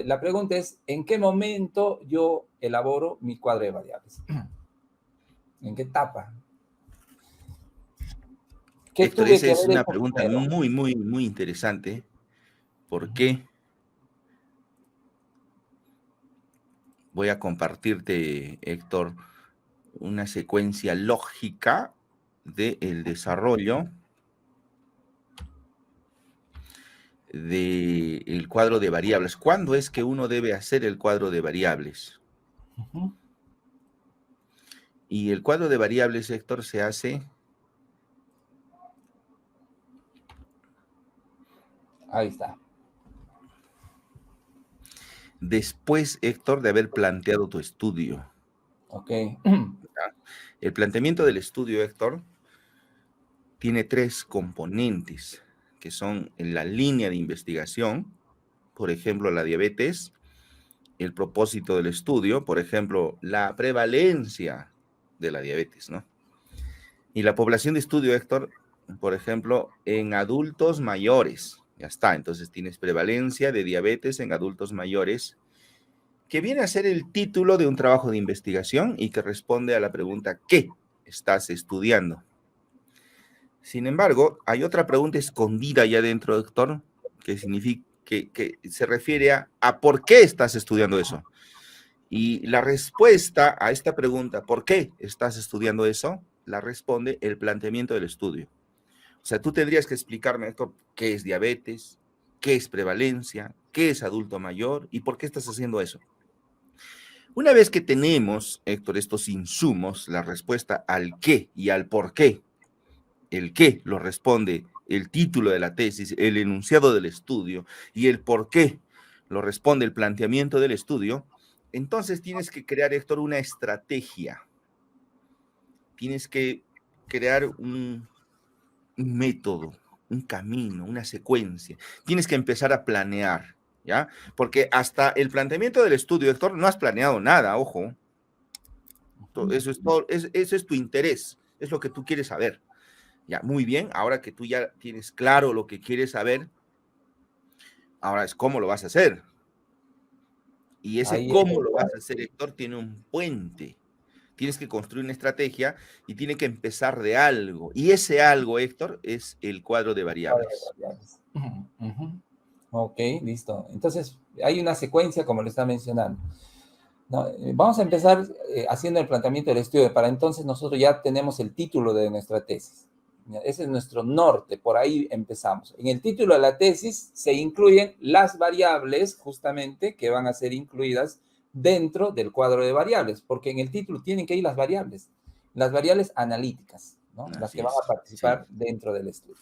la pregunta es, ¿en qué momento yo elaboro mi cuadro de variables? ¿En qué etapa? ¿Qué Héctor, tuve esa que es haber una hecho pregunta primero? muy, muy, muy interesante. ¿Por qué? Voy a compartirte, Héctor, una secuencia lógica del desarrollo del cuadro de variables. ¿Cuándo es que uno debe hacer el cuadro de variables? Y el cuadro de variables, Héctor, se hace Ahí está. después, Héctor, de haber planteado tu estudio. Ok. ¿Ya? El planteamiento del estudio, Héctor, tiene 3 componentes, que son en la línea de investigación, por ejemplo, la diabetes, el propósito del estudio, por ejemplo, la prevalencia de la diabetes, ¿no? Y la población de estudio, Héctor, por ejemplo, en adultos mayores, ya está, entonces tienes prevalencia de diabetes en adultos mayores, que viene a ser el título de un trabajo de investigación y que responde a la pregunta ¿qué estás estudiando? Sin embargo, hay otra pregunta escondida ya dentro, Héctor, que significa que se refiere a por qué estás estudiando eso. Y la respuesta a esta pregunta, ¿por qué estás estudiando eso? La responde el planteamiento del estudio. O sea, tú tendrías que explicarme, Héctor, qué es diabetes, qué es prevalencia, qué es adulto mayor y por qué estás haciendo eso. Una vez que tenemos, Héctor, estos insumos, la respuesta al qué y al por qué, el qué lo responde el título de la tesis, el enunciado del estudio, y el por qué lo responde el planteamiento del estudio, entonces tienes que crear, Héctor, una estrategia. Tienes que crear un método, un camino, una secuencia. Tienes que empezar a planear, ¿ya? Porque hasta el planteamiento del estudio, Héctor, no has planeado nada, ojo. Eso es todo, eso es tu interés, es lo que tú quieres saber. Ya, muy bien, ahora que tú ya tienes claro lo que quieres saber, ahora es cómo lo vas a hacer. Y ese Ahí cómo lo vas a hacer, Héctor, tiene un puente. Tienes que construir una estrategia y tiene que empezar de algo. Y ese algo, Héctor, es el cuadro de variables. Ok, listo. Entonces, hay una secuencia, como lo está mencionando. No, vamos a empezar haciendo el planteamiento del estudio. Para entonces nosotros ya tenemos el título de nuestra tesis. Ese es nuestro norte, por ahí empezamos. En el título de la tesis se incluyen las variables justamente que van a ser incluidas dentro del cuadro de variables, porque en el título tienen que ir las variables analíticas, ¿no? Las Así que van es, a sí. participar dentro del estudio.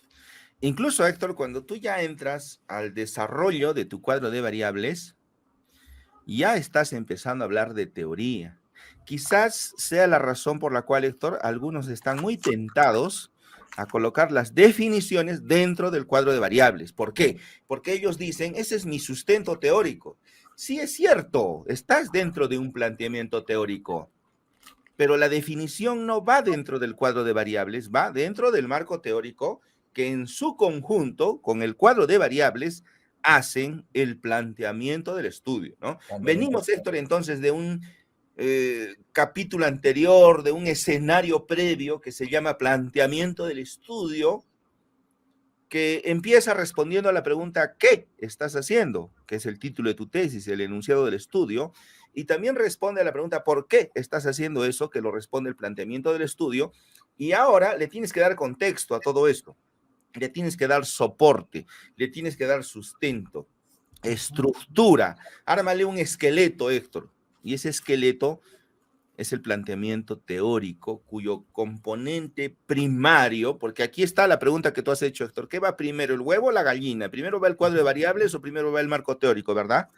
Incluso, Héctor, cuando tú ya entras al desarrollo de tu cuadro de variables, ya estás empezando a hablar de teoría. Quizás sea la razón por la cual, Héctor, algunos están muy tentados a colocar las definiciones dentro del cuadro de variables. ¿Por qué? Porque ellos dicen, ese es mi sustento teórico. Sí, es cierto, estás dentro de un planteamiento teórico, pero la definición no va dentro del cuadro de variables, va dentro del marco teórico que en su conjunto, con el cuadro de variables, hacen el planteamiento del estudio, ¿no? Venimos, Héctor, entonces de un capítulo anterior, de un escenario previo que se llama planteamiento del estudio, que empieza respondiendo a la pregunta ¿qué estás haciendo? Que es el título de tu tesis, el enunciado del estudio, y también responde a la pregunta ¿por qué estás haciendo eso? Que lo responde el planteamiento del estudio, y ahora le tienes que dar contexto a todo esto, le tienes que dar soporte, le tienes que dar sustento, estructura, ármale un esqueleto, Héctor, y ese esqueleto es el planteamiento teórico cuyo componente primario, porque aquí está la pregunta que tú has hecho, Héctor, ¿qué va primero, el huevo o la gallina? ¿Primero va el cuadro de variables o primero va el marco teórico, verdad?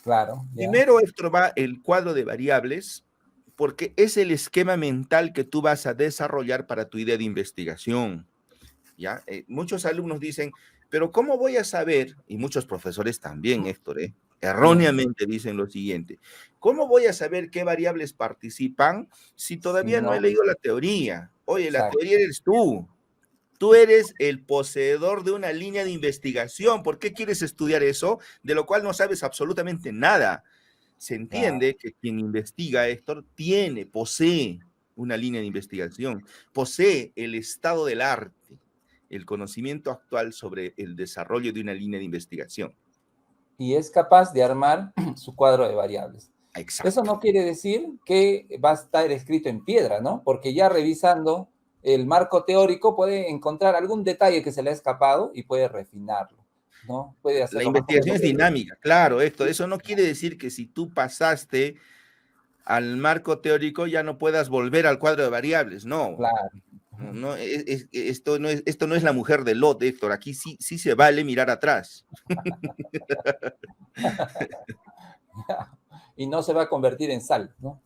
Claro, ya. Primero, Héctor, va el cuadro de variables porque es el esquema mental que tú vas a desarrollar para tu idea de investigación, ¿ya? Muchos alumnos dicen, pero ¿cómo voy a saber? Y muchos profesores también, Héctor, erróneamente dicen lo siguiente, ¿cómo voy a saber qué variables participan si Si todavía no he no, leído la teoría? Oye, la exacto. teoría eres tú. Tú eres el poseedor de una línea de investigación. ¿Por qué quieres estudiar eso? De lo cual no sabes absolutamente nada. Se Claro. entiende que quien investiga, Héctor, posee una línea de investigación, posee el estado del arte, el conocimiento actual sobre el desarrollo de una línea de investigación. Y es capaz de armar su cuadro de variables. Eso Exacto. no quiere decir que va a estar escrito en piedra, ¿no? Porque ya revisando el marco teórico puede encontrar algún detalle que se le ha escapado y puede refinarlo, ¿no? Puede La hacerlo más investigación es completo. dinámica, claro, Héctor. Eso no quiere decir que si tú pasaste al marco teórico ya no puedas volver al cuadro de variables, no. Claro. No, esto no es la mujer de Lot, Héctor. Aquí sí se vale mirar atrás. Y no se va a convertir en sal, ¿no?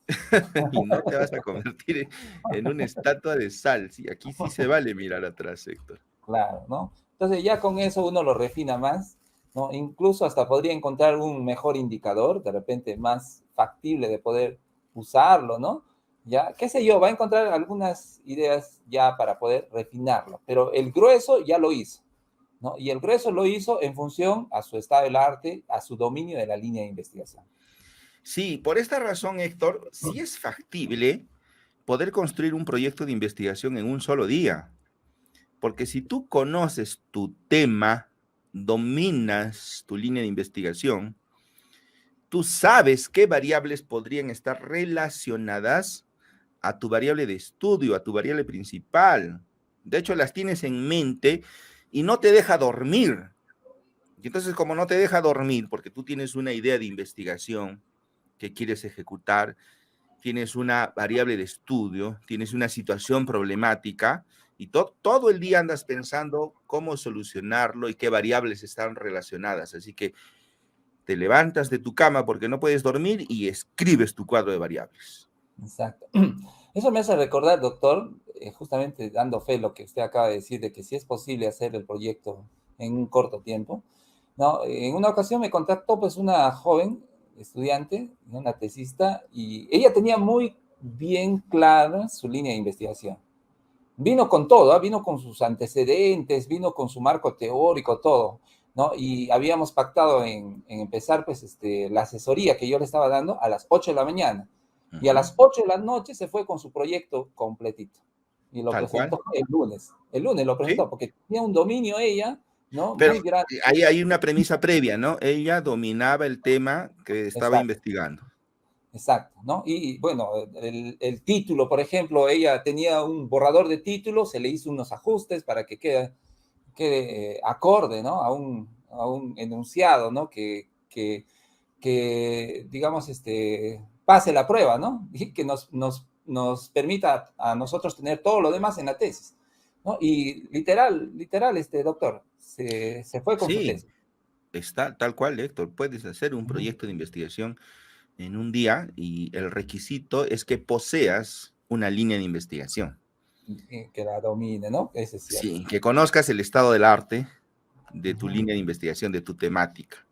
Y no te vas a convertir en una estatua de sal. Sí, aquí sí se vale mirar atrás, Héctor. Claro, ¿no? Entonces ya con eso uno lo refina más, ¿no? Incluso hasta podría encontrar un mejor indicador, de repente más factible de poder usarlo, ¿no? Ya, qué sé yo, va a encontrar algunas ideas ya para poder refinarlo, pero el grueso ya lo hizo, ¿no? Y el grueso lo hizo en función a su estado del arte, a su dominio de la línea de investigación. Sí, por esta razón, Héctor, sí es factible poder construir un proyecto de investigación en un solo día. Porque si tú conoces tu tema, dominas tu línea de investigación, tú sabes qué variables podrían estar relacionadas a tu variable de estudio, a tu variable principal. De hecho, las tienes en mente y no te deja dormir. Y entonces, como no te deja dormir, porque tú tienes una idea de investigación que quieres ejecutar, tienes una variable de estudio, tienes una situación problemática y todo el día andas pensando cómo solucionarlo y qué variables están relacionadas. Así que te levantas de tu cama porque no puedes dormir y escribes tu cuadro de variables. Exacto. Eso me hace recordar, doctor, justamente dando fe lo que usted acaba de decir, de que sí es posible hacer el proyecto en un corto tiempo. No, en una ocasión me contactó pues una joven estudiante, una tesista, y ella tenía muy bien clara su línea de investigación. Vino con todo, ¿eh? Vino con sus antecedentes, vino con su marco teórico, todo, ¿no? Y habíamos pactado en empezar, pues, la asesoría que yo le estaba dando a las 8 de la mañana. Y a Ujú. las 8 de la noche se fue con su proyecto completito. Y lo Tal cual. presentó el lunes. El lunes lo Sí. presentó porque tenía un dominio ella, ¿no? Pero Muy grande. ahí hay una premisa previa, ¿no? Ella dominaba el tema que estaba Exacto. investigando. Exacto, ¿no? Y bueno, el título, por ejemplo, ella tenía un borrador de título, se le hizo unos ajustes para que quede acorde, ¿no? A un enunciado, ¿no? Que digamos, pase la prueba, ¿no? Y que nos permita a nosotros tener todo lo demás en la tesis, ¿no? Y literal, doctor, se fue con su Sí, tesis. está tal cual, Héctor. Puedes hacer un Ujú. proyecto de investigación en un día y el requisito es que poseas una línea de investigación. Y que la domine, ¿no? Ese es cierto. Sí, que conozcas el estado del arte de tu Ujú. línea de investigación, de tu temática.